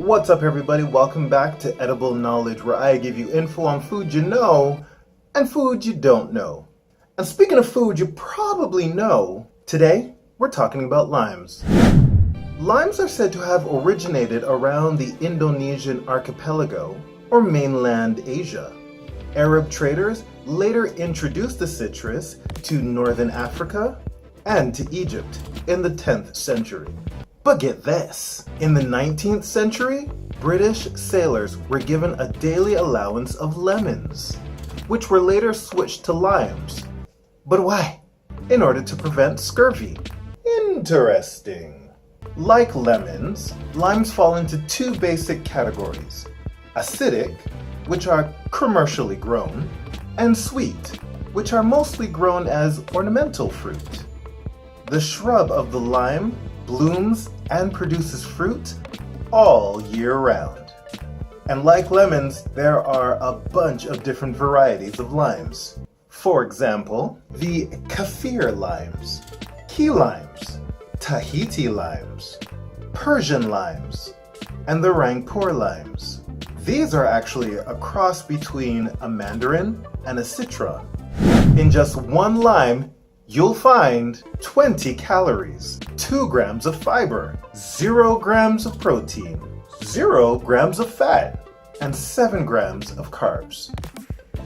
What's up, everybody? Welcome back to Edible Knowledge, where I give you info on food you know and food you don't know. And speaking of food you probably know, today we're talking about limes. Limes are said to have originated around the Indonesian archipelago or mainland Asia. Arab traders later introduced the citrus to northern Africa and to Egypt in the 10th century. But get this, in the 19th century, British sailors were given a daily allowance of lemons, which were later switched to limes. But why? In order to prevent scurvy. Interesting. Like lemons, limes fall into two basic categories: acidic, which are commercially grown, and sweet, which are mostly grown as ornamental fruit. The shrub of the lime blooms and produces fruit all year round. And like lemons, there are a bunch of different varieties of limes. For example, the Kaffir limes, key limes, Tahiti limes, Persian limes, and the Rangpur limes. These are actually a cross between a mandarin and a citron. In just one lime, you'll find 20 calories, 2 grams of fiber, 0 grams of protein, 0 grams of fat, and 7 grams of carbs.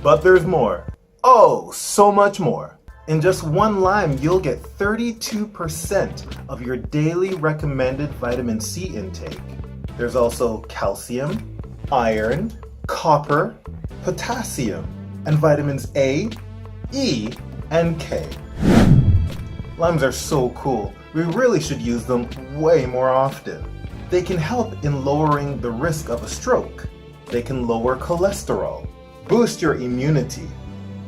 But there's more. Oh, so much more. In just one lime, you'll get 32% of your daily recommended vitamin C intake. There's also calcium, iron, copper, potassium, and vitamins A, E, and K. Limes are so cool. We really should use them way more often. They can help in lowering the risk of a stroke. They can lower cholesterol, boost your immunity,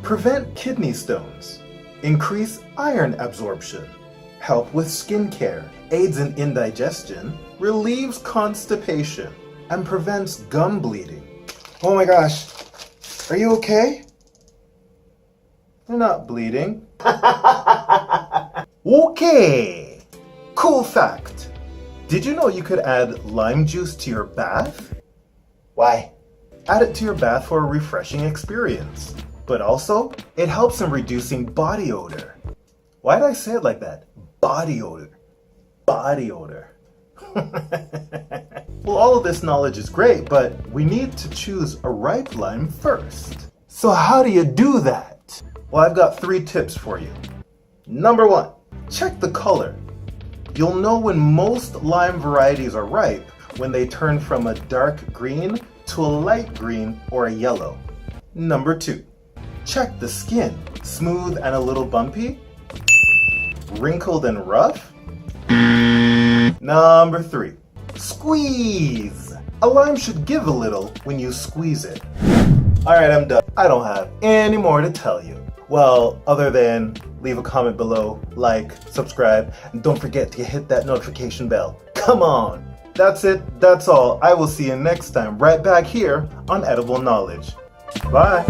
prevent kidney stones, increase iron absorption, help with skin care, aids in indigestion, relieves constipation, and prevents gum bleeding. Oh my gosh, are you okay? You're not bleeding. Okay! Cool fact. Did you know you could add lime juice to your bath? Why? Add it to your bath for a refreshing experience. But also, it helps in reducing body odor. Why did I say it like that? Body odor. Body odor. Well, all of this knowledge is great, but we need to choose a ripe lime first. So how do you do that? Well, I've got 3 tips for you. Number 1, check the color. You'll know when most lime varieties are ripe when they turn from a dark green to a light green or a yellow. Number 2, check the skin. Smooth and a little bumpy? Wrinkled and rough? Number 3, squeeze. A lime should give a little when you squeeze it. Alright, I'm done. I don't have any more to tell you. Well, other than leave a comment below, like, subscribe, and don't forget to hit that notification bell. Come on! That's it, that's all. I will see you next time, right back here on Edible Knowledge. Bye!